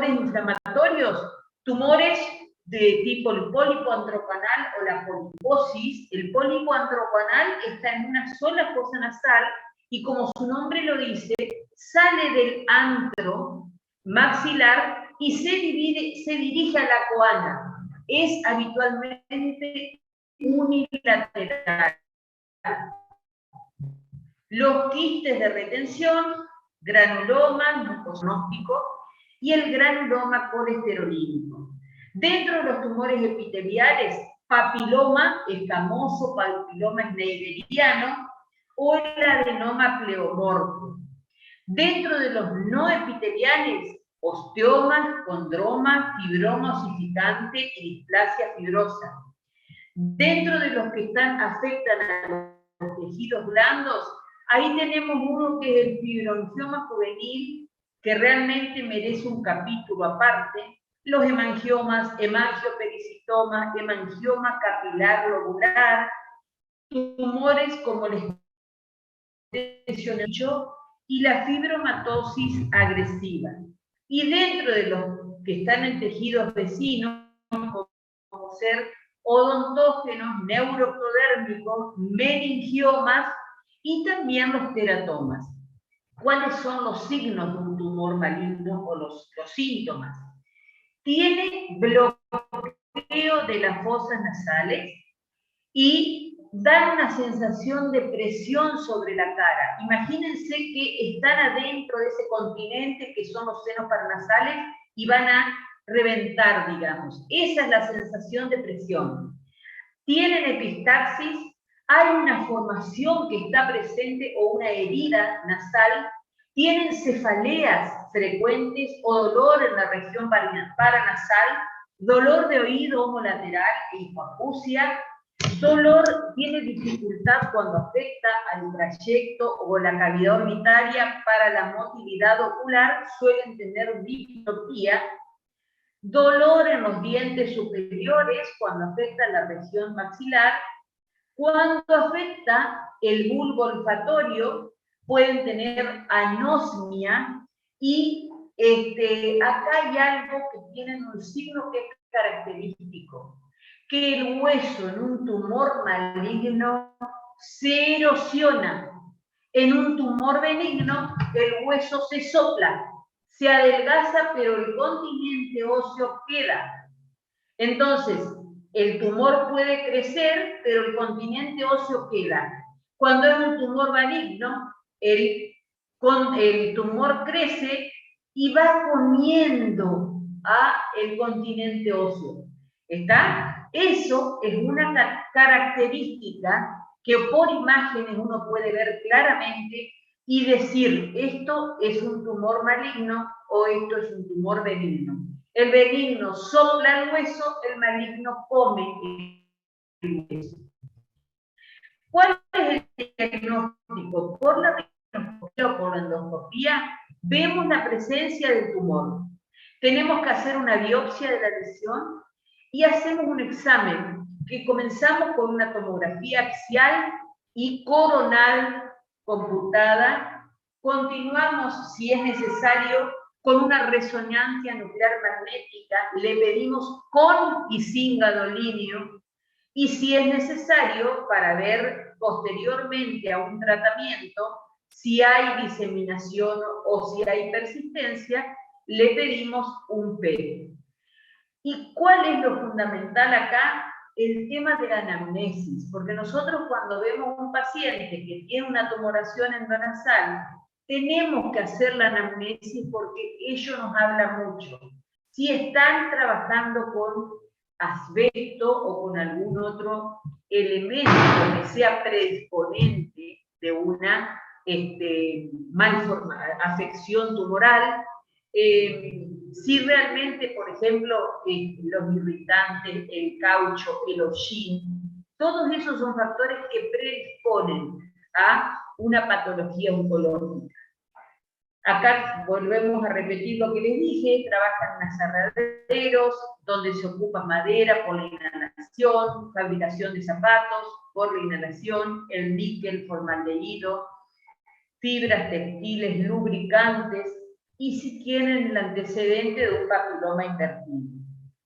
tumores inflamatorios, tumores de tipo el pólipo androcanal o la poliposis. El pólipo androcanal está en una sola fosa nasal y, como su nombre lo dice, sale del antro maxilar y se dirige a la coana. Es habitualmente unilateral. Los quistes de retención, granuloma mucognóstico y el granuloma colesterolínico. Dentro de los tumores epiteliales, papiloma escamoso, papiloma schneideriano o el adenoma pleomorfo. Dentro de los no epiteliales, osteomas, condromas, fibroma ossificante y displasia fibrosa. Dentro de los que afectan a los tejidos blandos, ahí tenemos uno que es el fibroangioma juvenil, que realmente merece un capítulo aparte. Los hemangiomas, hemangiopericitoma, hemangioma capilar lobular, tumores como les mencioné yo, y la fibromatosis agresiva. Y dentro de los que están en tejidos vecinos, como ser odontógenos, neuroectodérmicos, meningiomas y también los teratomas. ¿Cuáles son los signos de un tumor maligno o los síntomas? Tiene bloqueo de las fosas nasales y da una sensación de presión sobre la cara. Imagínense que están adentro de ese continente que son los senos paranasales y van a reventar, digamos. Esa es la sensación de presión. Tienen epistaxis, hay una formación que está presente o una herida nasal, tienen cefaleas frecuentes o dolor en la región paranasal, dolor de oído homolateral e hipoacusia, dolor, tiene dificultad cuando afecta al trayecto o la cavidad orbitaria para la motilidad ocular, suelen tener diplopía, dolor en los dientes superiores cuando afecta la región maxilar, cuando afecta el bulbo olfatorio, pueden tener anosmia y acá hay algo que tienen un signo que es característico, que el hueso en un tumor maligno se erosiona. En un tumor benigno, el hueso se sopla, se adelgaza, pero el continente óseo queda. Entonces, el tumor puede crecer, pero el continente óseo queda. Cuando es un tumor maligno, el tumor crece y va comiendo el continente óseo. ¿Está? Eso es una característica que por imágenes uno puede ver claramente y decir, esto es un tumor maligno o esto es un tumor benigno. El benigno sopla el hueso, el maligno come el hueso. ¿Cuál es el diagnóstico? Por la radiografía o por la endoscopía vemos la presencia del tumor. Tenemos que hacer una biopsia de la lesión y hacemos un examen que comenzamos con una tomografía axial y coronal computada. Continuamos, si es necesario, con una resonancia nuclear magnética, le pedimos con y sin gadolínio, y si es necesario, para ver posteriormente a un tratamiento, si hay diseminación o si hay persistencia, le pedimos un PET. ¿Y cuál es lo fundamental acá? El tema de la anamnesis, porque nosotros cuando vemos un paciente que tiene una tumoración endonasal, tenemos que hacer la anamnesis porque ello nos habla mucho. Si están trabajando con asbesto o con algún otro elemento que sea predisponente de una afección tumoral, si realmente, por ejemplo, los irritantes, el caucho, el hollín, todos esos son factores que predisponen a una patología oncológica. Acá volvemos a repetir lo que les dije, trabajan en aserraderos, donde se ocupa madera por la inhalación, fabricación de zapatos por la inhalación, el níquel, formaldehído, fibras textiles, lubricantes, y si tienen el antecedente de un papiloma invertido.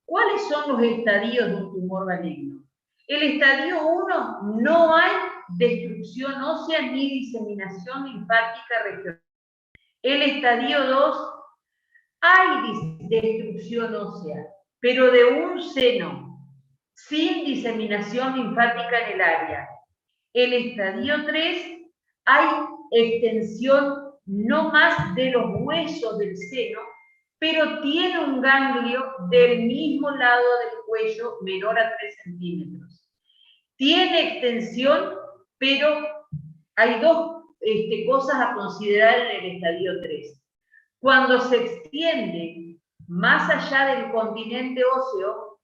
¿Cuáles son los estadios de un tumor maligno? El estadio 1, no hay destrucción ósea ni diseminación linfática regional. El estadio 2, hay destrucción ósea, pero de un seno, sin diseminación linfática en el área. El estadio 3, hay extensión no más de los huesos del seno, pero tiene un ganglio del mismo lado del cuello menor a 3 centímetros. Tiene extensión, pero hay dos cosas a considerar en el estadio 3. Cuando se extiende más allá del continente óseo,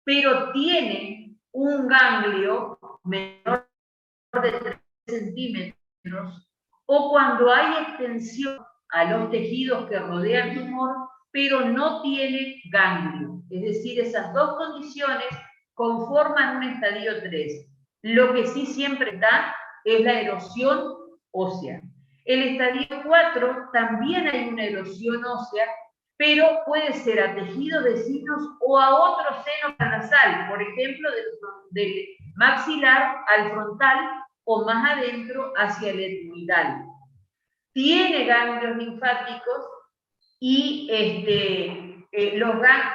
pero tiene un ganglio menor de 3 centímetros, o cuando hay extensión a los tejidos que rodean el tumor, pero no tiene ganglio. Es decir, esas dos condiciones conforman un estadio 3. Lo que sí siempre está es la erosión ósea. El estadio 4 también hay una erosión ósea, pero puede ser a tejidos vecinos o a otro seno paranasal, por ejemplo, del maxilar al frontal o más adentro hacia el etmoidal. Tiene ganglios linfáticos y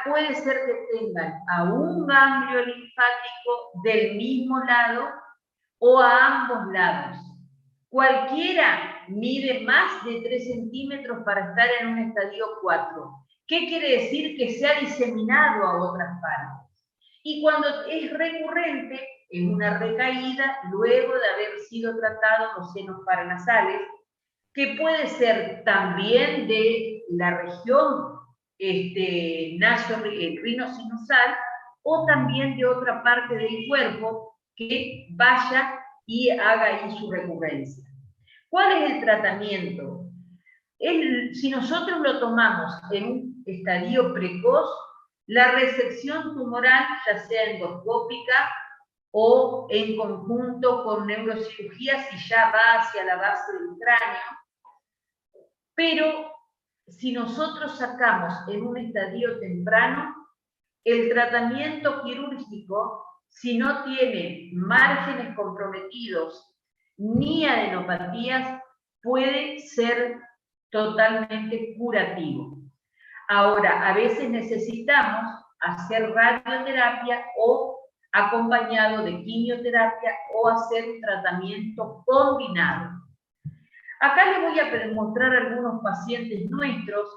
puede ser que tengan a un ganglio linfático del mismo lado o a ambos lados. Cualquiera mide más de 3 centímetros para estar en un estadio 4. ¿Qué quiere decir? Que se ha diseminado a otras partes. Y cuando es recurrente, es una recaída luego de haber sido tratados los senos paranasales, que puede ser también de la región rinosinusal o también de otra parte del cuerpo que vaya y haga ahí su recurrencia. ¿Cuál es el tratamiento? Si nosotros lo tomamos en un estadio precoz, la resección tumoral, ya sea endoscópica o en conjunto con neurocirugía, si ya va hacia la base del cráneo, pero si nosotros sacamos en un estadio temprano, el tratamiento quirúrgico, si no tiene márgenes comprometidos ni adenopatías, puede ser totalmente curativo. Ahora, a veces necesitamos hacer radioterapia o acompañado de quimioterapia o hacer un tratamiento combinado. Acá les voy a mostrar algunos pacientes nuestros.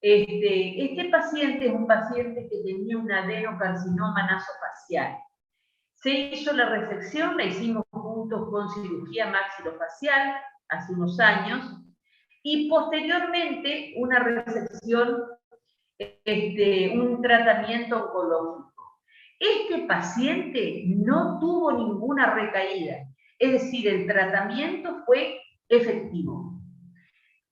Este paciente es un paciente que tenía un adenocarcinoma nasofacial. Se hizo la resección, la hicimos juntos con cirugía maxilofacial hace unos años, y posteriormente una resección, un tratamiento oncológico. Este paciente no tuvo ninguna recaída, es decir, el tratamiento fue efectivo.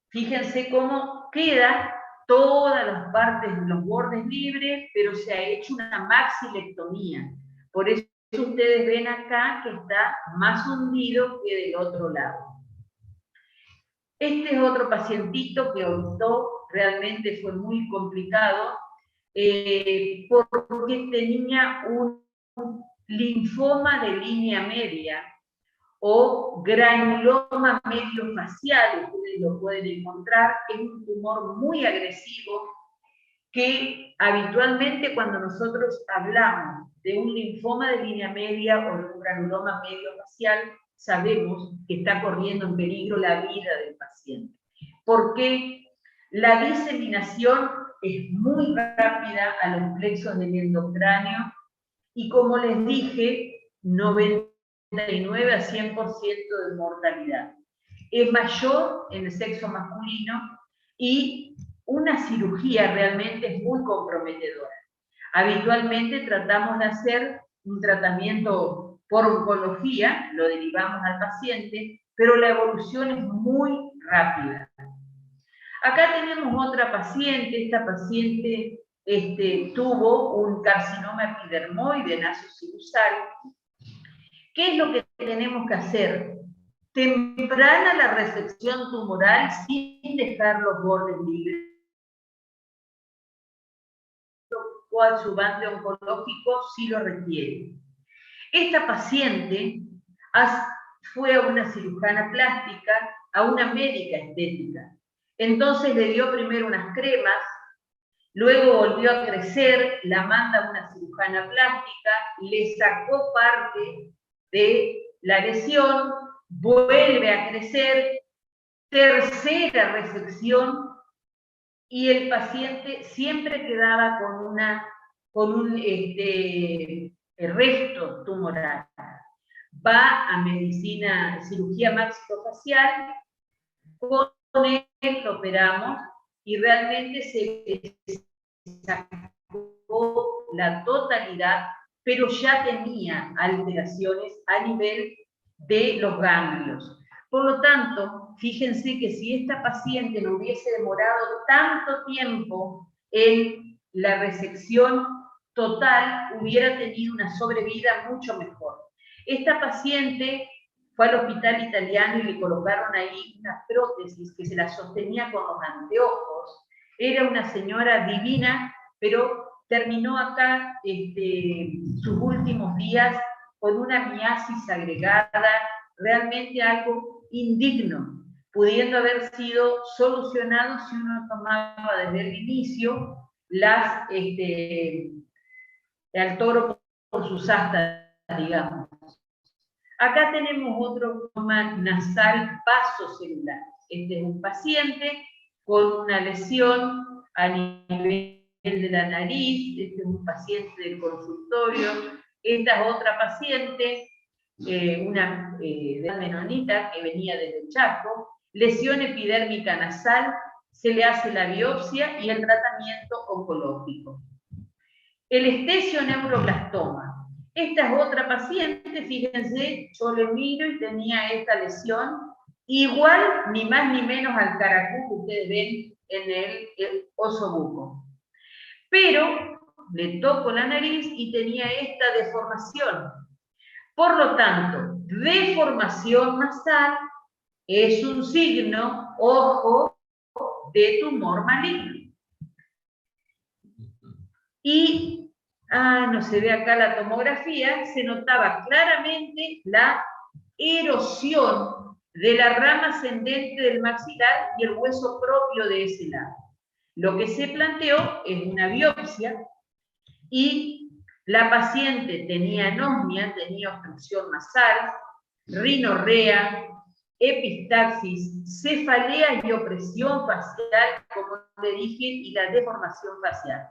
Fíjense cómo queda todas las partes de los bordes libres, pero se ha hecho una maxilectomía. Por eso ustedes ven acá que está más hundido que del otro lado. Este es otro pacientito que optó, realmente fue muy complicado, porque tenía un linfoma de línea media o granuloma medio facial, ustedes lo pueden encontrar, es un tumor muy agresivo que habitualmente cuando nosotros hablamos de un linfoma de línea media o de un granuloma medio facial, sabemos que está corriendo en peligro la vida del paciente. Porque la diseminación es muy rápida a los plexos del endocráneo y, como les dije, 99 a 100% de mortalidad. Es mayor en el sexo masculino y una cirugía realmente es muy comprometedora. Habitualmente tratamos de hacer un tratamiento por oncología, lo derivamos al paciente, pero la evolución es muy rápida. Acá tenemos otra paciente. Esta paciente tuvo un carcinoma epidermoide nasosinusal. ¿Qué es lo que tenemos que hacer? Temprana la resección tumoral sin dejar los bordes libres. coadyuvante oncológico si lo requiere. Esta paciente fue a una cirujana plástica, a una médica estética. Entonces le dio primero unas cremas, luego volvió a crecer, la manda a una cirujana plástica, le sacó parte de la lesión, vuelve a crecer, tercera resección, y el paciente siempre quedaba con un resto tumoral. Va a cirugía maxilofacial, con él lo operamos y realmente se sacó la totalidad, pero ya tenía alteraciones a nivel de los ganglios. Por lo tanto, fíjense que si esta paciente no hubiese demorado tanto tiempo en la resección total, hubiera tenido una sobrevida mucho mejor. Esta paciente fue al hospital italiano y le colocaron ahí una prótesis que se la sostenía con los anteojos. Era una señora divina, pero terminó acá sus últimos días con una miasis agregada, realmente algo indigno, pudiendo haber sido solucionado si uno tomaba desde el inicio al toro por sus astas, digamos. Acá tenemos otro trauma nasal vasocelular. Este es un paciente con una lesión a nivel de la nariz, este es un paciente del consultorio, esta es otra paciente, una de menonita que venía desde Chaco, lesión epidérmica nasal, se le hace la biopsia y el tratamiento oncológico. El esthesioneuroblastoma. Esta es otra paciente, fíjense, yo le miro y tenía esta lesión, igual ni más ni menos al caracú que ustedes ven en el osobuco. Pero le toco la nariz y tenía esta deformación. Por lo tanto, deformación nasal es un signo, ojo, de tumor maligno. Y, no se ve acá la tomografía, se notaba claramente la erosión de la rama ascendente del maxilar y el hueso propio de ese lado. Lo que se planteó es una biopsia y la paciente tenía anosmia, tenía obstrucción nasal, rinorrea, epistaxis, cefalea y opresión facial, como le dije, y la deformación facial.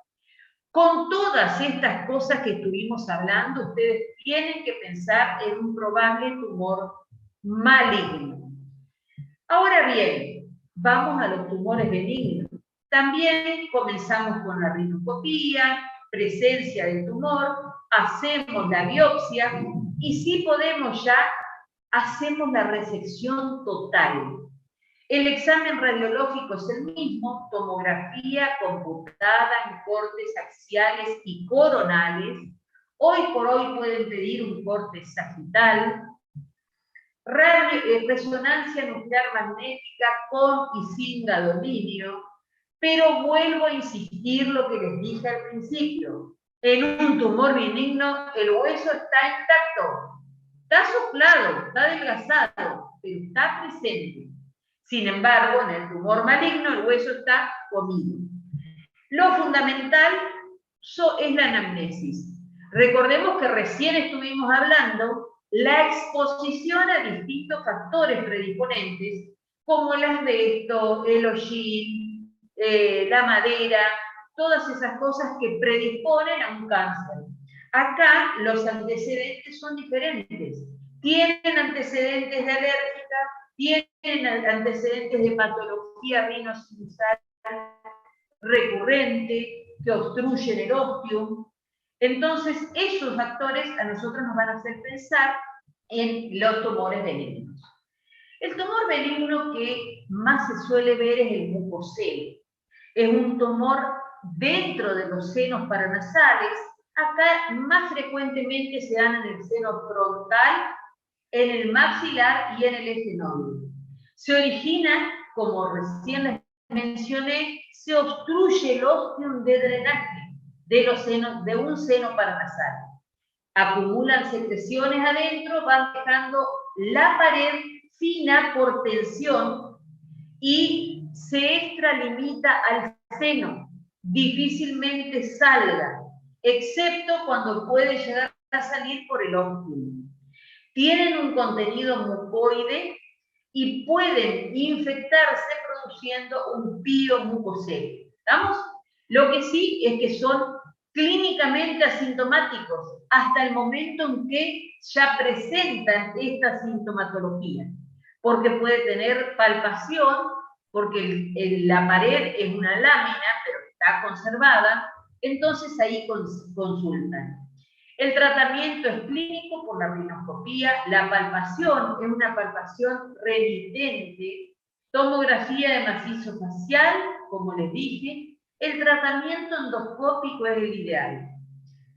Con todas estas cosas que estuvimos hablando, ustedes tienen que pensar en un probable tumor maligno. Ahora bien, vamos a los tumores benignos. También comenzamos con la rinocopía, presencia del tumor, hacemos la biopsia y si podemos ya, hacemos la resección total. El examen radiológico es el mismo, tomografía computada en cortes axiales y coronales. Hoy por hoy pueden pedir un corte sagital, resonancia nuclear magnética con y sin gadolinio, pero vuelvo a insistir lo que les dije al principio. En un tumor benigno el hueso está intacto, está soplado, está adelgazado, pero está presente. Sin embargo, en el tumor maligno el hueso está comido. Lo fundamental es la anamnesis. Recordemos que recién estuvimos hablando la exposición a distintos factores predisponentes, como el asbesto, el hollín, la madera, todas esas cosas que predisponen a un cáncer. Acá los antecedentes son diferentes. Tienen antecedentes de alérgica, tienen antecedentes de patología rinosinusal recurrente, que obstruyen el ostium. Entonces, esos factores a nosotros nos van a hacer pensar en los tumores benignos. El tumor benigno que más se suele ver es el mucocele. Es un tumor dentro de los senos paranasales. Acá más frecuentemente se dan en el seno frontal, en el maxilar y en el esternón. Se origina, como recién les mencioné, se obstruye el ostium de drenaje. de un seno paranasal. Acumulan secreciones adentro, van dejando la pared fina por tensión y se extralimita al seno. Difícilmente salga, excepto cuando puede llegar a salir por el ósculo. Tienen un contenido mucoide y pueden infectarse produciendo un piomucocele. ¿Estamos? Lo que sí es que son clínicamente asintomáticos hasta el momento en que ya presentan esta sintomatología, porque puede tener palpación, porque la pared es una lámina, pero está conservada, entonces ahí consultan. El tratamiento es clínico por la rinoscopía, la palpación es una palpación remitente, tomografía de macizo facial, como les dije, el tratamiento endoscópico es el ideal.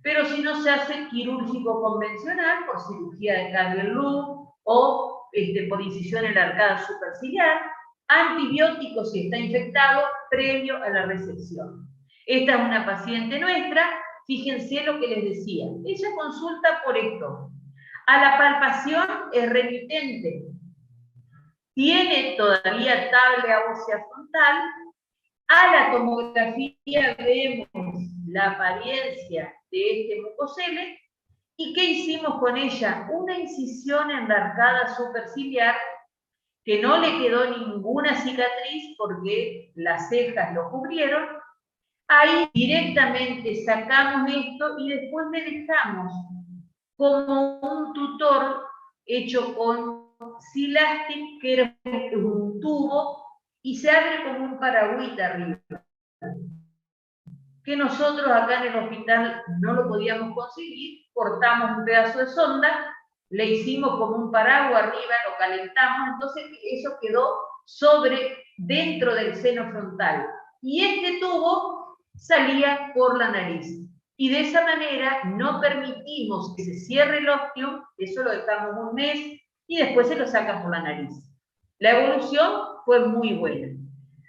Pero si no se hace quirúrgico convencional, por cirugía de Calver-Loop o por incisión en la arcada superciliar, antibióticos si está infectado previo a la resección. Esta es una paciente nuestra. Fíjense lo que les decía. Ella consulta por esto. A la palpación es remitente. Tiene todavía tabla ósea frontal. A la tomografía vemos la apariencia de este mucocele. ¿Y qué hicimos con ella? Una incisión en la arcada superciliar que no le quedó ninguna cicatriz porque las cejas lo cubrieron. Ahí directamente sacamos esto y después le dejamos como un tutor hecho con Silastic, que era un tubo, y se abre como un paragüita arriba. Que nosotros acá en el hospital no lo podíamos conseguir, cortamos un pedazo de sonda, le hicimos como un paraguas arriba, lo calentamos, entonces eso quedó dentro del seno frontal. Y este tubo salía por la nariz. Y de esa manera no permitimos que se cierre el ostium, eso lo dejamos un mes y después se lo saca por la nariz. La evolución fue muy buena.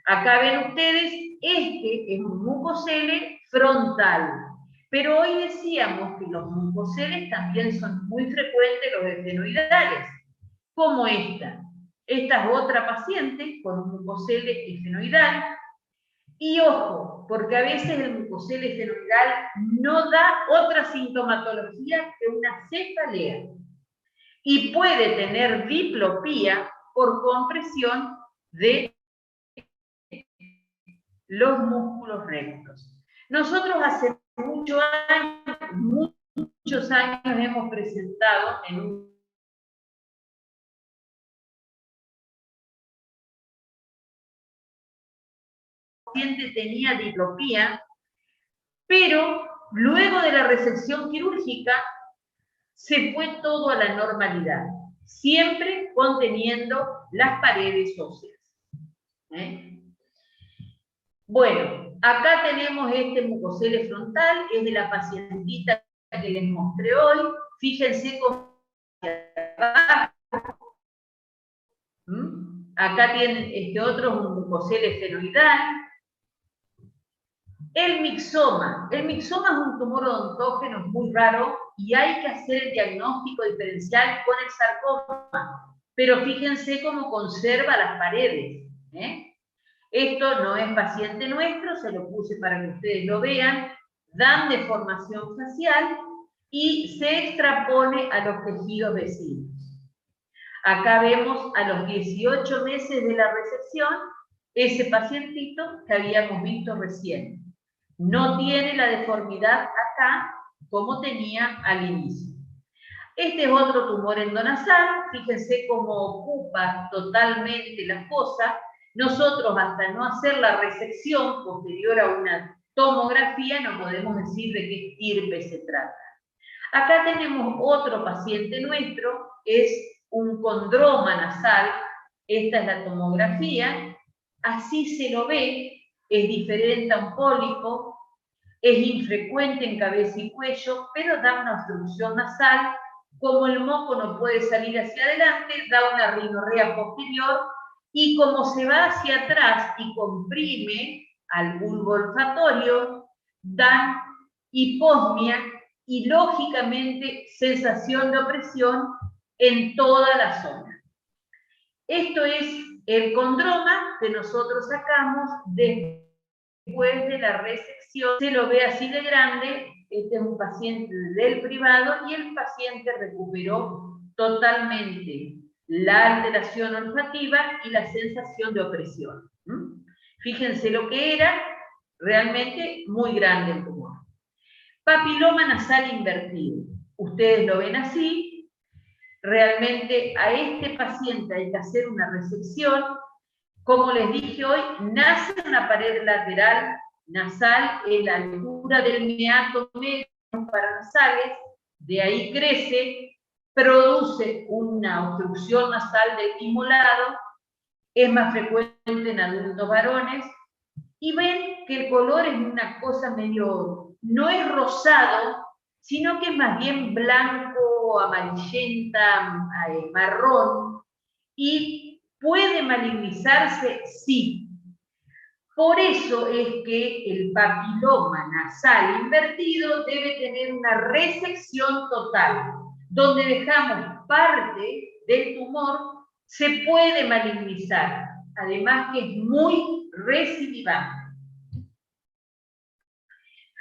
Acá ven ustedes, este es un mucocele frontal. Pero hoy decíamos que los mucoceles también son muy frecuentes los efenoidales, como esta. Esta es otra paciente con un mucocele efenoidal. Y ojo, porque a veces el mucocele efenoidal no da otra sintomatología que una cefalea. Y puede tener diplopía por compresión de los músculos rectos. Nosotros hace muchos años hemos presentado en un paciente tenía diplopía, pero luego de la resección quirúrgica se fue todo a la normalidad, siempre conteniendo las paredes óseas. Bueno, acá tenemos este mucocele frontal, es de la pacientita que les mostré hoy. Fíjense cómo acá tienen este otro mucocele efenoidal. El mixoma es un tumor odontógeno muy raro y hay que hacer el diagnóstico diferencial con el sarcoma, pero fíjense cómo conserva las paredes. Esto no es paciente nuestro, se lo puse para que ustedes lo vean, dan deformación facial y se extrapone a los tejidos vecinos. Acá vemos a los 18 meses de la resección ese pacientito que habíamos visto recién. No tiene la deformidad acá como tenía al inicio. Este es otro tumor endonasal, fíjense cómo ocupa totalmente la fosa. Nosotros, hasta no hacer la resección posterior a una tomografía, no podemos decir de qué estirpe se trata. Acá tenemos otro paciente nuestro, es un condroma nasal, esta es la tomografía, así se lo ve, es diferente a un pólipo, es infrecuente en cabeza y cuello, pero da una obstrucción nasal. Como el moco no puede salir hacia adelante, da una rinorrea posterior, y como se va hacia atrás y comprime al bulbo olfatorio, dan hiposmia y, lógicamente, sensación de opresión en toda la zona. Esto es el condroma que nosotros sacamos después de la resección. Se lo ve así de grande. Este es un paciente del privado y el paciente recuperó totalmente la alteración olfativa y la sensación de opresión. Fíjense lo que era, realmente muy grande el tumor. Papiloma nasal invertido. Ustedes lo ven así. Realmente a este paciente hay que hacer una resección. Como les dije hoy, nace una pared lateral nasal en la altura del meato medio paranasales, de ahí crece, produce una obstrucción nasal del mismo lado, es más frecuente en adultos varones, y ven que el color es una cosa medio, no es rosado, sino que es más bien blanco, amarillenta, marrón, y puede malignizarse, sí. Por eso es que el papiloma nasal invertido debe tener una resección total, donde dejamos parte del tumor, se puede malignizar, además que es muy recidivante.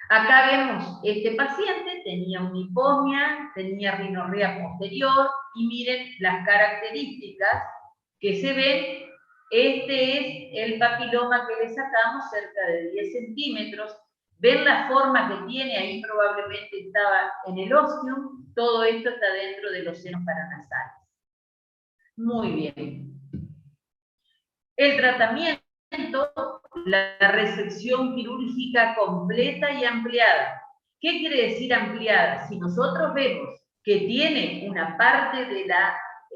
Acá vemos, este paciente tenía una hiposmia, tenía rinorrea posterior, y miren las características que se ven. Este es el papiloma que le sacamos, cerca de 10 centímetros. Ven la forma que tiene, ahí probablemente estaba en el ostium. Todo esto está dentro de los senos paranasales. Muy bien. El tratamiento, la resección quirúrgica completa y ampliada. ¿Qué quiere decir ampliada? Si nosotros vemos que tiene una parte de la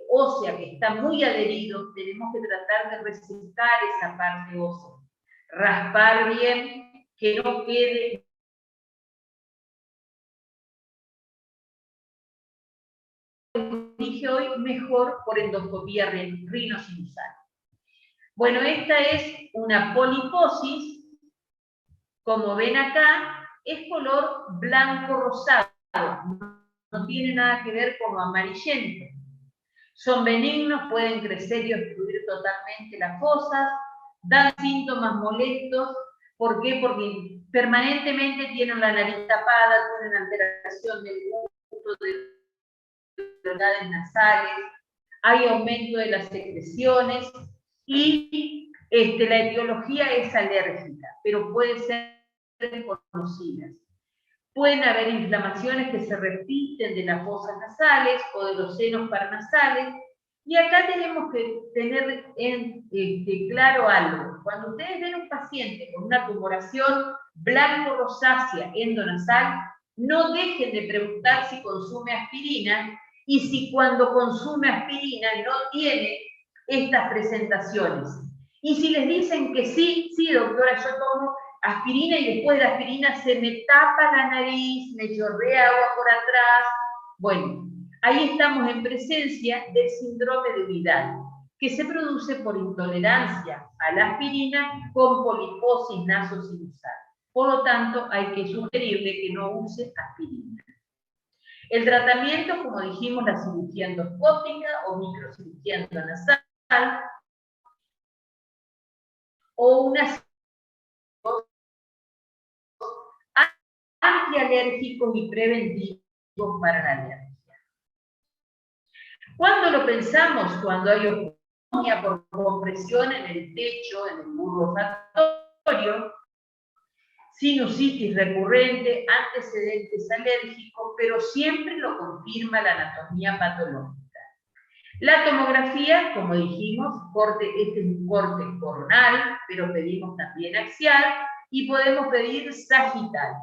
ósea que está muy adherido, tenemos que tratar de resecar esa parte ósea. Raspar bien, que no quede dije hoy, mejor por endoscopía rinosinusal. Bueno, esta es una poliposis. Como ven acá, es color blanco-rosado, no tiene nada que ver con lo amarillento. Son benignos, pueden crecer y obstruir totalmente las fosas, dan síntomas molestos. ¿Por qué? Porque permanentemente tienen la nariz tapada, tienen alteración del gusto, de velocidades nasales, hay aumento de las secreciones y la etiología es alérgica, pero puede ser desconocidas. Pueden haber inflamaciones que se repiten de las fosas nasales o de los senos paranasales. Y acá tenemos que tener claro algo. Cuando ustedes ven un paciente con una tumoración blanco-rosácea endonasal, no dejen de preguntar si consume aspirina y si cuando consume aspirina no tiene estas presentaciones. Y si les dicen que sí, sí, doctora, yo tomo aspirina y después de la aspirina se me tapa la nariz, me chorrea agua por atrás. Bueno, ahí estamos en presencia del síndrome de Vidal, que se produce por intolerancia a la aspirina con poliposis nasosinusal. Por lo tanto, hay que sugerirle que no use aspirina. El tratamiento, como dijimos, la cirugía endoscópica o microcirugía endonasal, o una antialérgicos y preventivos para la alergia. ¿Cuándo lo pensamos? Cuando hay osmonia por compresión en el techo, en el bulbo olfatorio, sinusitis recurrente, antecedentes alérgicos, pero siempre lo confirma la anatomía patológica. La tomografía, como dijimos, este es un corte coronal, pero pedimos también axial y podemos pedir sagital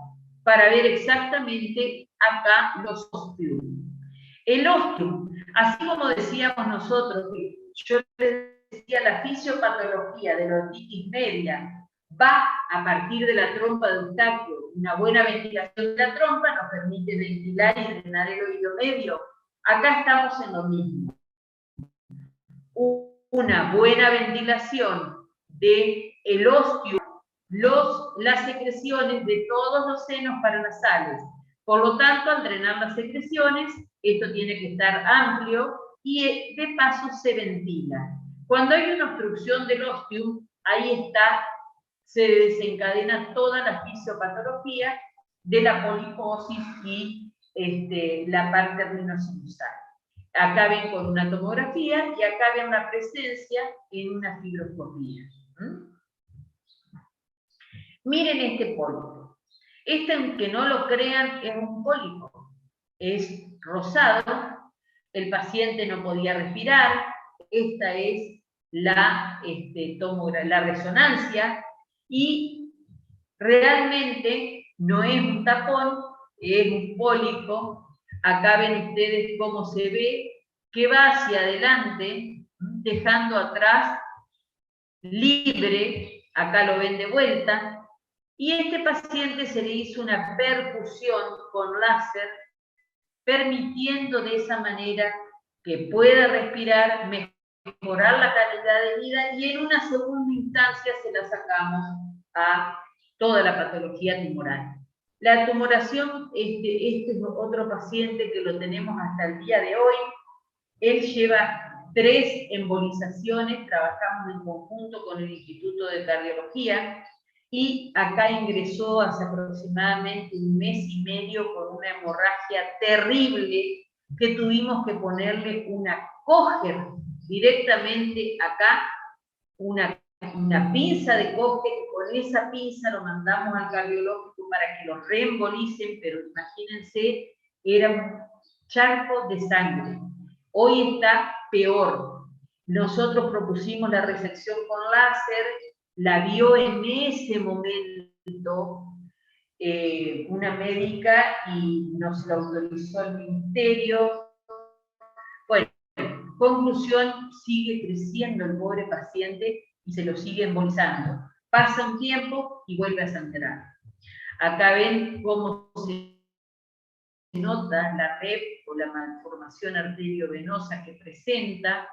para ver exactamente acá los ostium. El ostium, así como decíamos nosotros, que yo les decía, la fisiopatología de la otitis media va a partir de la trompa de Eustaquio. Una buena ventilación de la trompa nos permite ventilar y drenar el oído medio. Acá estamos en lo mismo. Una buena ventilación del ostium las secreciones de todos los senos paranasales. Por lo tanto, al drenar las secreciones, esto tiene que estar amplio y de paso se ventila. Cuando hay una obstrucción del ostium, ahí está, se desencadena toda la fisiopatología de la poliposis y la parte rinosinusal. Acá ven con una tomografía y acá ven la presencia en una fibroscopía. Miren este pólipo. Este, aunque no lo crean, es un pólipo. Es rosado, el paciente no podía respirar, esta es la resonancia, y realmente no es un tapón, es un pólipo. Acá ven ustedes cómo se ve, que va hacia adelante, dejando atrás libre, acá lo ven de vuelta, y a este paciente se le hizo una perfusión con láser, permitiendo de esa manera que pueda respirar, mejorar la calidad de vida, y en una segunda instancia se la sacamos a toda la patología tumoral. La tumoración, este es otro paciente que lo tenemos hasta el día de hoy. Él lleva 3 embolizaciones, trabajamos en conjunto con el Instituto de Cardiología, y acá ingresó hace aproximadamente 1 mes y medio con una hemorragia terrible, que tuvimos que ponerle una coger directamente acá, una pinza de coge, que con esa pinza lo mandamos al cardiológico para que lo reembolicen, pero imagínense, era un charco de sangre. Hoy está peor. Nosotros propusimos la resección con láser, la vio en ese momento una médica y nos la autorizó el ministerio. Bueno, conclusión, sigue creciendo el pobre paciente y se lo sigue embolsando. Pasa un tiempo y vuelve a sangrar. Acá ven cómo se nota la REP o la malformación arteriovenosa que presenta.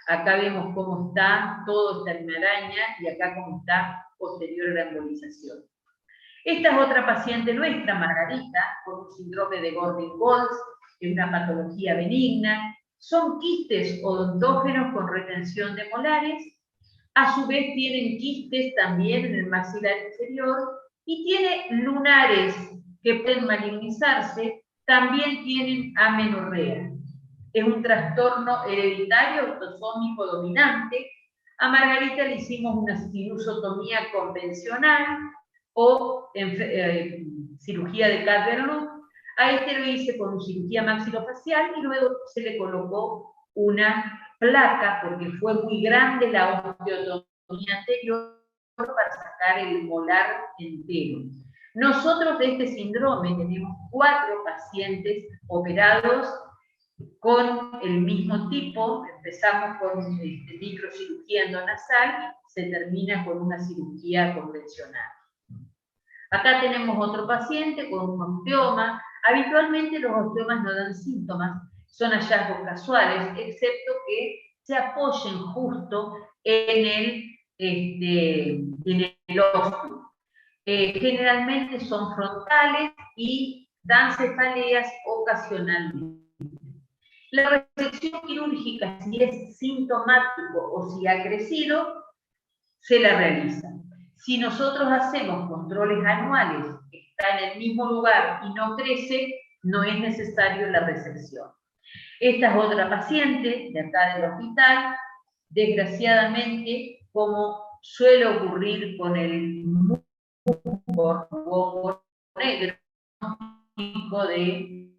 Acá vemos cómo está, todo está en una araña, y acá cómo está posterior a la embolización. Esta es otra paciente nuestra, Margarita, con un síndrome de Gordon-Walls, que es una patología benigna. Son quistes odontógenos con retención de molares. A su vez tienen quistes también en el maxilar inferior, y tiene lunares que pueden malignizarse. También tienen amenorrea. Es un trastorno hereditario autosómico dominante. A Margarita le hicimos una sinusotomía convencional o cirugía de Cadver-Loop. A este lo hice con cirugía maxilofacial y luego se le colocó una placa porque fue muy grande la osteotomía anterior para sacar el molar entero. Nosotros de este síndrome tenemos 4 pacientes operados con el mismo tipo. Empezamos con microcirugía endonasal, se termina con una cirugía convencional. Acá tenemos otro paciente con un osteoma. Habitualmente los osteomas no dan síntomas, son hallazgos casuales, excepto que se apoyen justo en el óseo. Generalmente son frontales y dan cefaleas ocasionalmente. La resección quirúrgica, si es sintomático o si ha crecido, se la realiza. Si nosotros hacemos controles anuales, está en el mismo lugar y no crece, no es necesario la resección. Esta es otra paciente de acá del hospital. Desgraciadamente, como suele ocurrir con el musgo negro, tipo de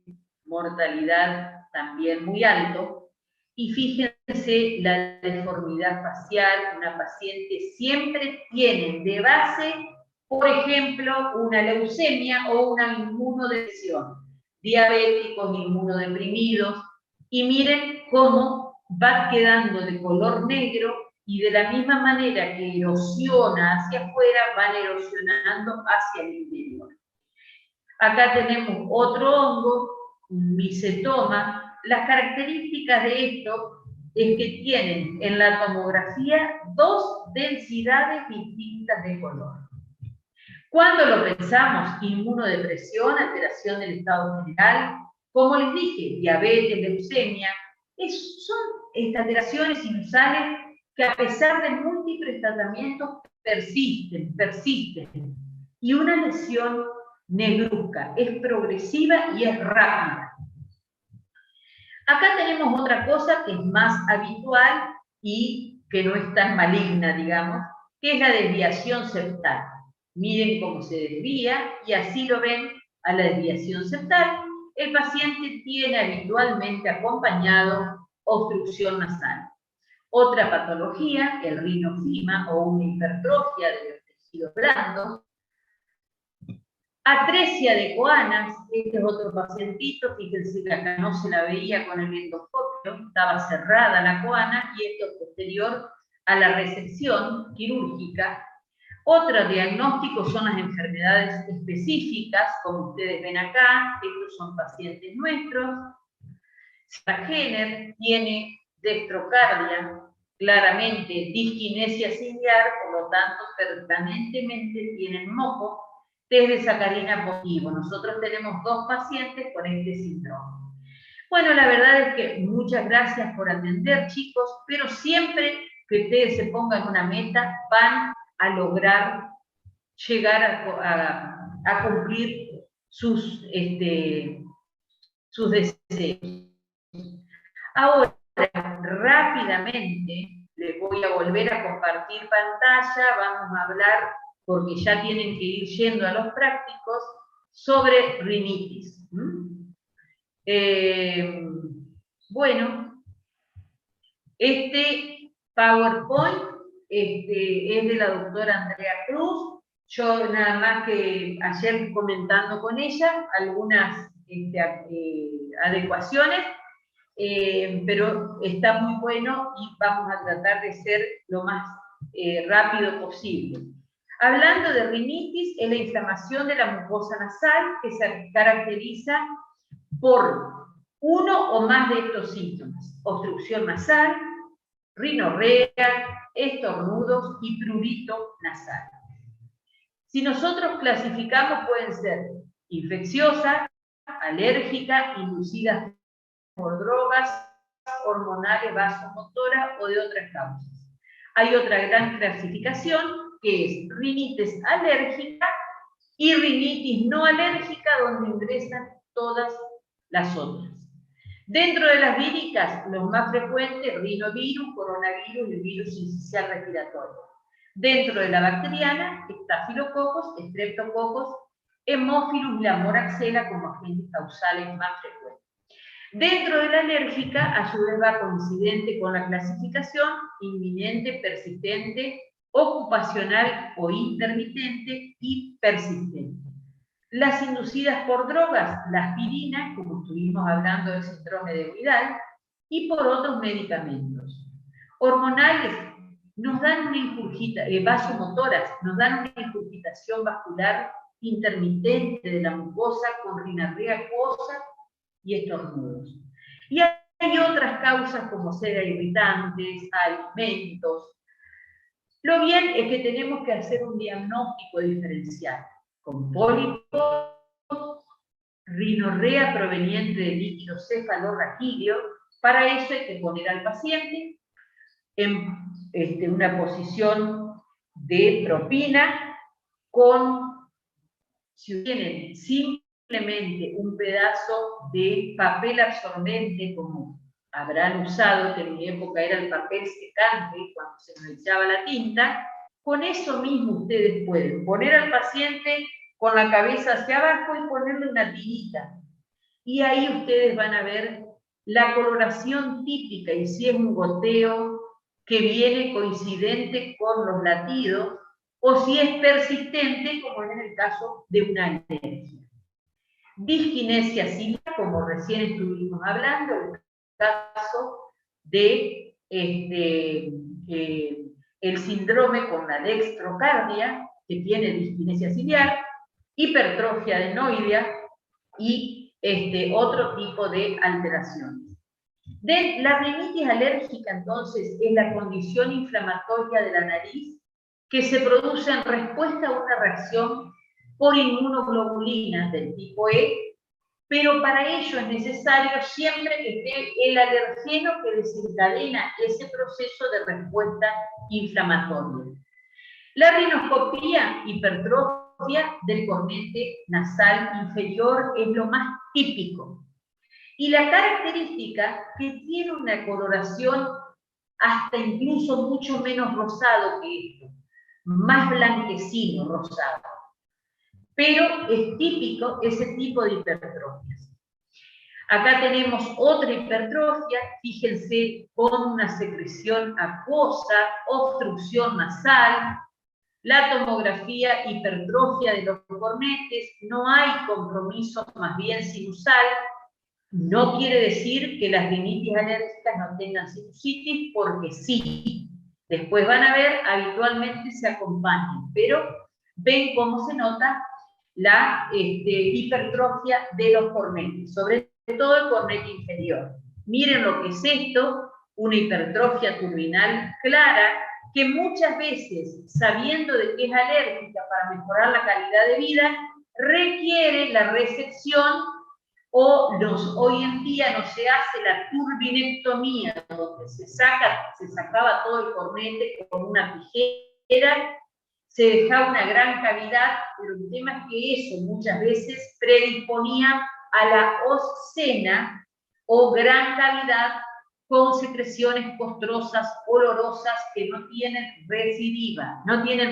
mortalidad también muy alto, y fíjense la deformidad facial. Una paciente siempre tiene de base, por ejemplo, una leucemia o una inmunodepresión, diabéticos, inmunodeprimidos, y miren cómo va quedando de color negro, y de la misma manera que erosiona hacia afuera, van erosionando hacia el interior. Acá tenemos otro hongo, un micetoma. Las características de esto es que tienen en la tomografía 2 densidades distintas de color. Cuando lo pensamos, inmunodepresión, alteración del estado general, como les dije, diabetes, leucemia, son alteraciones inusuales que a pesar de múltiples tratamientos persisten. Y una lesión negruzca, es progresiva y es rápida. Acá tenemos otra cosa que es más habitual y que no es tan maligna, digamos, que es la desviación septal. Miren cómo se desvía y así lo ven a la desviación septal. El paciente tiene habitualmente acompañado obstrucción nasal. Otra patología, el rinofima o una hipertrofia de los tejidos blandos. Atresia de Coanas, este es otro pacientito, fíjense que acá no se la veía con el endoscopio, estaba cerrada la coana y esto es posterior a la resección quirúrgica. Otro diagnóstico son las enfermedades específicas, como ustedes ven acá, estos son pacientes nuestros. Jenner tiene dextrocardia, claramente disquinesia ciliar, por lo tanto permanentemente tienen moco, test de sacarina positivo. Nosotros tenemos 2 pacientes con este síndrome. Bueno, la verdad es que muchas gracias por atender, chicos, pero siempre que ustedes se pongan una meta, van a lograr llegar a cumplir sus deseos. Ahora, rápidamente, les voy a volver a compartir pantalla, vamos a hablar, porque ya tienen que ir yendo a los prácticos, sobre rinitis. Bueno, este PowerPoint es de la doctora Andrea Cruz. Yo nada más que ayer comentando con ella algunas adecuaciones, pero está muy bueno y vamos a tratar de ser lo más rápido posible. Hablando de rinitis, es la inflamación de la mucosa nasal que se caracteriza por uno o más de estos síntomas: obstrucción nasal, rinorrea, estornudos y prurito nasal. Si nosotros clasificamos, pueden ser infecciosa, alérgica, inducida por drogas, hormonales, vasomotoras o de otras causas. Hay otra gran clasificación que es rinitis alérgica y rinitis no alérgica, donde ingresan todas las otras. Dentro de las víricas, los más frecuentes, rinovirus, coronavirus y el virus sincicial respiratorio. Dentro de la bacteriana, estafilococos, streptococos, hemófilus y la moraxela como agentes causales más frecuentes. Dentro de la alérgica, a su vez va coincidente con la clasificación inminente, persistente, ocupacional o intermitente y persistente. Las inducidas por drogas, la aspirina, como estuvimos hablando del síndrome de Widal, y por otros medicamentos. Hormonales, nos dan una ingurgitación, vasomotoras, nos dan una ingurgitación vascular intermitente de la mucosa con rinorrea acuosa y estornudos. Y hay otras causas como ser irritantes, alimentos. Lo bien es que tenemos que hacer un diagnóstico diferencial con pólipo, rinorrea proveniente de líquido cefalorraquídeo. Para eso hay que poner al paciente en una posición de propina con, si tienen simplemente un pedazo de papel absorbente, como habrán usado, que en mi época era el papel secante, cuando se nos echaba la tinta, con eso mismo ustedes pueden poner al paciente con la cabeza hacia abajo y ponerle una tirita. Y ahí ustedes van a ver la coloración típica, y si es un goteo que viene coincidente con los latidos, o si es persistente, como es en el caso de una alergia. Disquinesia ciliar, como recién estuvimos hablando, en el caso de el síndrome con la dextrocardia, que tiene disquinesia ciliar, hipertrofia adenoidea y otro tipo de alteraciones. La rinitis alérgica, entonces, es la condición inflamatoria de la nariz que se produce en respuesta a una reacción por inmunoglobulinas del tipo E, pero para ello es necesario siempre que esté el alergeno que desencadena ese proceso de respuesta inflamatoria. La rinoscopía, hipertrofia del cornete nasal inferior, es lo más típico. Y la característica que tiene una coloración hasta incluso mucho menos rosado que esto, más blanquecino rosado. Pero es típico ese tipo de hipertrofias. Acá tenemos otra hipertrofia, fíjense, con una secreción acuosa, obstrucción nasal, la tomografía hipertrofia de los cornetes, no hay compromiso más bien sinusal, no quiere decir que las rinitis alérgicas no tengan sinusitis, porque sí, después van a ver, habitualmente se acompañan, pero ven cómo se nota la hipertrofia de los cornetes, sobre todo el cornete inferior. Miren lo que es esto, una hipertrofia turbinal clara, que muchas veces, sabiendo de que es alérgica para mejorar la calidad de vida, requiere la resección o hoy en día no se hace la turbinectomía, donde se sacaba todo el cornete con una tijera, se dejaba una gran cavidad, pero el tema es que eso muchas veces predisponía a la oscena o gran cavidad con secreciones costrosas, olorosas, que no tienen recidiva, no tienen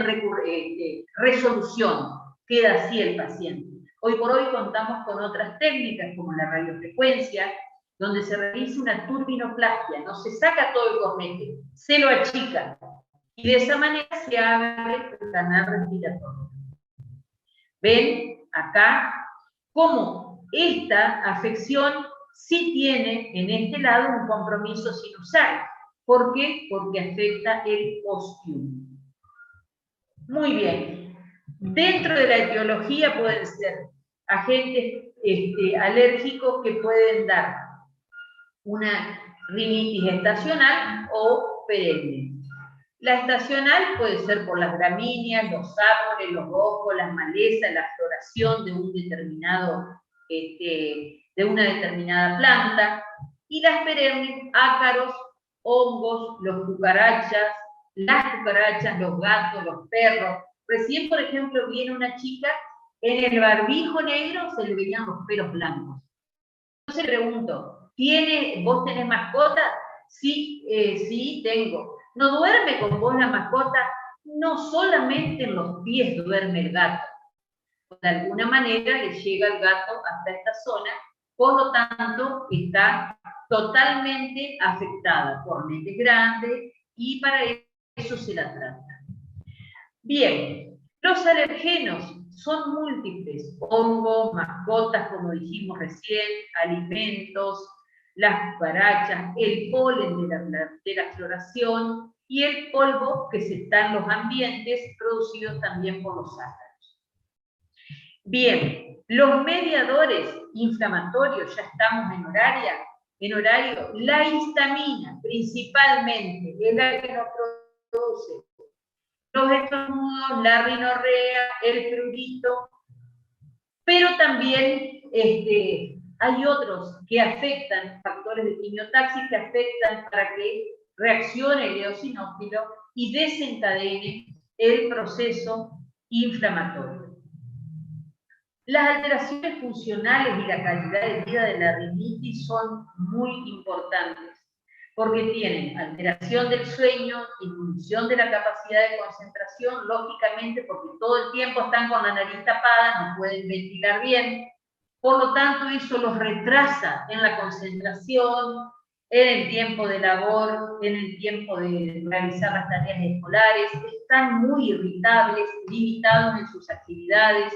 resolución, queda así el paciente. Hoy por hoy contamos con otras técnicas como la radiofrecuencia, donde se realiza una turbinoplastia, no se saca todo el cornete, se lo achica, y de esa manera se abre el canal respiratorio. Ven acá cómo esta afección sí tiene en este lado un compromiso sinusal. ¿Por qué? Porque afecta el ostium. Muy bien. Dentro de la etiología pueden ser agentes alérgicos que pueden dar una rinitis estacional o perenne. La estacional puede ser por las gramíneas, los árboles, los hongos, las malezas, la floración de un determinado, de una determinada planta, y las perennes, ácaros, hongos, las cucarachas, los gatos, los perros. Recién, por ejemplo, viene una chica, en el barbijo negro se le veían los pelos blancos. Entonces le pregunto, ¿vos tenés mascota? Sí, sí, tengo. ¿No duerme con vos la mascota? No solamente en los pies duerme el gato. De alguna manera le llega el gato hasta esta zona, por lo tanto está totalmente afectada por cornetes grandes y para eso se la trata. Bien, los alergenos son múltiples, hongos, mascotas, como dijimos recién, alimentos, las cucarachas, el polen de la floración y el polvo que se está en los ambientes producidos también por los ácaros. Bien, los mediadores inflamatorios, ya estamos en horario, la histamina principalmente, es la que nos produce los estornudos, la rinorrea, el prurito, pero también hay otros que afectan, factores de quimiotaxis que afectan para que reaccione el eosinófilo y desencadene el proceso inflamatorio. Las alteraciones funcionales y la calidad de vida de la rinitis son muy importantes, porque tienen alteración del sueño, disminución de la capacidad de concentración, lógicamente porque todo el tiempo están con la nariz tapada, no pueden ventilar bien, por lo tanto eso los retrasa en la concentración, en el tiempo de labor, en el tiempo de realizar las tareas escolares, están muy irritables, limitados en sus actividades,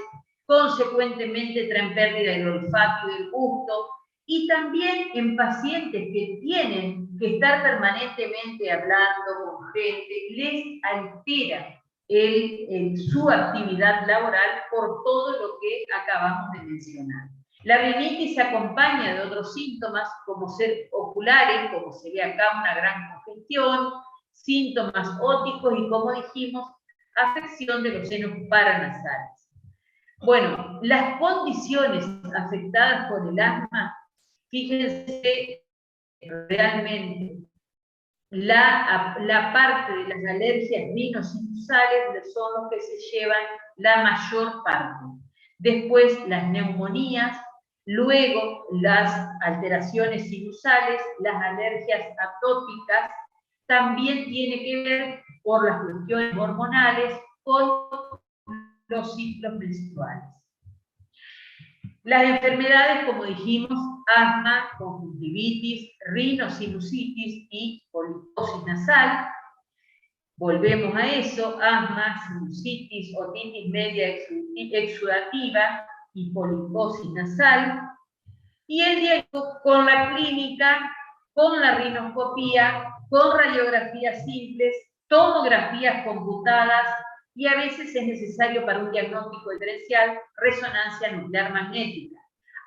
consecuentemente traen pérdida del olfato y del gusto, y también en pacientes que tienen que estar permanentemente hablando con gente, les altera su actividad laboral por todo lo que acabamos de mencionar. La rinitis se acompaña de otros síntomas como ser oculares, como sería acá una gran congestión, síntomas óticos y, como dijimos, afección de los senos paranasales. Bueno, las condiciones afectadas por el asma, fíjense realmente la parte de las alergias rinosinusales son los que se llevan la mayor parte. Después las neumonías, luego las alteraciones sinusales, las alergias atópicas, también tiene que ver por las cuestiones hormonales con los ciclos menstruales. Las enfermedades, como dijimos, asma, conjuntivitis, rinosinusitis y poliposis nasal. Volvemos a eso, asma, sinusitis, otitis media exudativa y poliposis nasal. Y el diagnóstico con la clínica, con la rinoscopía, con radiografías simples, tomografías computadas, y a veces es necesario para un diagnóstico diferencial resonancia nuclear magnética.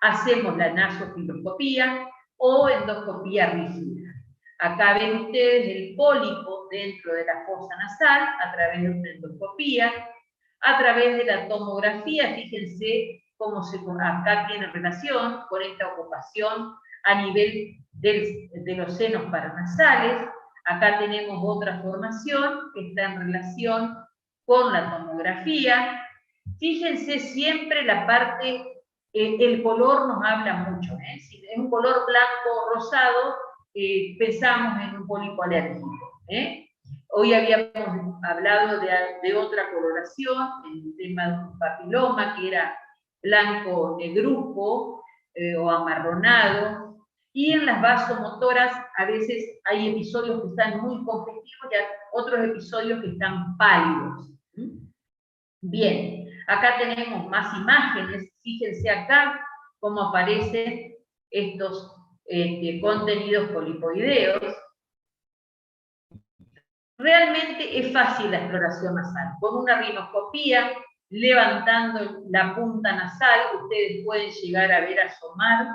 Hacemos la nasofiloscopía o endoscopía rígida. Acá ven ustedes el pólipo dentro de la fosa nasal a través de una endoscopía, a través de la tomografía, fíjense cómo acá tiene relación con esta ocupación a nivel de los senos paranasales. Acá tenemos otra formación que está en relación con la tomografía. Fíjense siempre la parte, el color nos habla mucho. Si es un color blanco rosado, pensamos en un pólipo alérgico. Hoy habíamos hablado de otra coloración, el tema de un papiloma, que era blanco negruzco o amarronado, y en las vasomotoras a veces hay episodios que están muy congestivos y otros episodios que están pálidos. Bien, acá tenemos más imágenes, fíjense acá cómo aparecen estos contenidos polipoideos. Realmente es fácil la exploración nasal. Con una rinoscopía, levantando la punta nasal, ustedes pueden llegar a ver asomar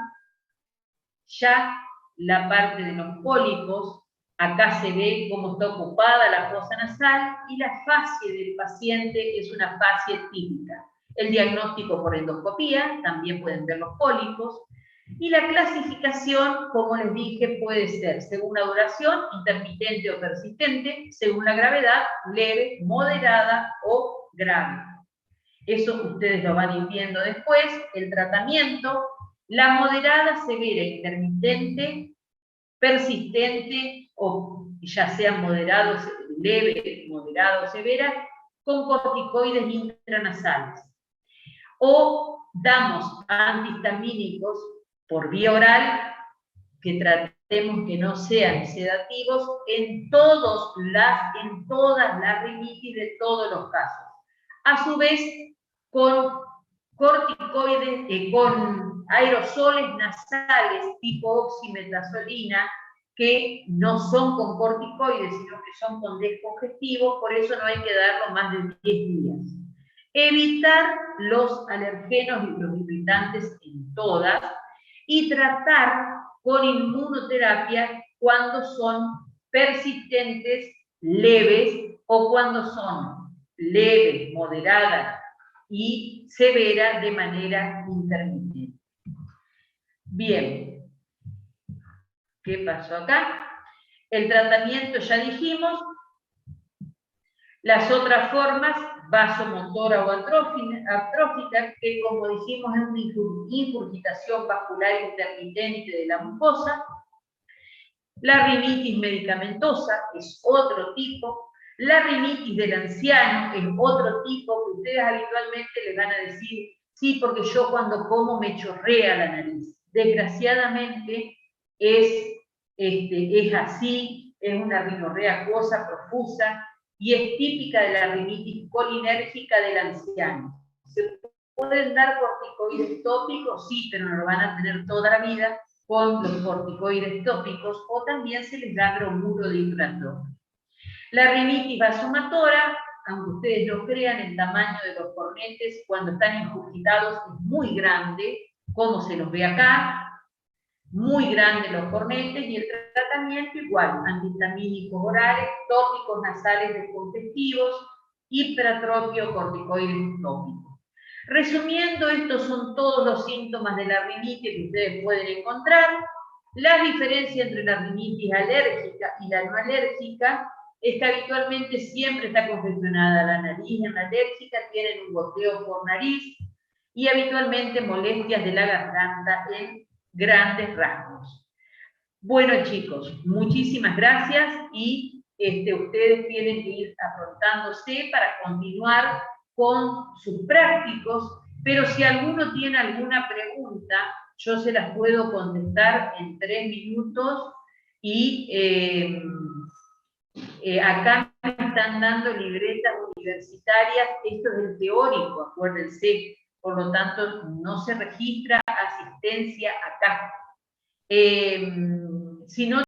ya la parte de los pólipos. Acá se ve cómo está ocupada la fosa nasal y la fascie del paciente es una fascie típica. El diagnóstico por endoscopía, también pueden ver los pólipos. Y la clasificación, como les dije, puede ser según la duración, intermitente o persistente, según la gravedad, leve, moderada o grave. Eso ustedes lo van a ir viendo después. El tratamiento, la moderada, severa, intermitente, persistente, o ya sean moderados, leve, moderado, severa, con corticoides intranasales. O damos antihistamínicos por vía oral, que tratemos que no sean sedativos en todas las rinitis de todos los casos. A su vez, con corticoides, con aerosoles nasales tipo oximetazolina, que no son con corticoides, sino que son con descongestivos, por eso no hay que darlo más de 10 días. Evitar los alergenos y los irritantes en todas, y tratar con inmunoterapia cuando son persistentes, leves, o cuando son leves, moderadas y severas de manera intermitente. Bien, ¿qué pasó acá? El tratamiento ya dijimos. Las otras formas, vasomotora o atrófica, que como dijimos es una ingurgitación vascular intermitente de la mucosa. La rinitis medicamentosa es otro tipo. La rinitis del anciano es otro tipo, que ustedes habitualmente les van a decir, sí, porque yo cuando como me chorrea la nariz. Desgraciadamente es así, es una rinorrea acuosa profusa, y es típica de la rinitis colinérgica del anciano. ¿Se pueden dar corticoides tópicos? Sí, pero no lo van a tener toda la vida con los corticoides tópicos, o también se les da bromuro de hidratón. La rinitis vasomotora, aunque ustedes no crean, el tamaño de los cornetes cuando están ingurgitados es muy grande, como se los ve acá, muy grandes los cornetes, y el tratamiento igual, antihistamínicos orales, tópicos nasales descongestivos, hipertropio corticoides tópicos. Resumiendo, estos son todos los síntomas de la rinitis que ustedes pueden encontrar. La diferencia entre la rinitis alérgica y la no alérgica es que habitualmente siempre está congestionada la nariz. En la alérgica tienen un goteo por nariz y habitualmente molestias de la garganta en grandes rasgos. Bueno, chicos, muchísimas gracias y ustedes tienen que ir afrontándose para continuar con sus prácticos, pero si alguno tiene alguna pregunta, yo se las puedo contestar en 3 minutos y acá me están dando libretas universitarias, esto es el teórico, acuérdense, por lo tanto no se registra asistencia acá. Si no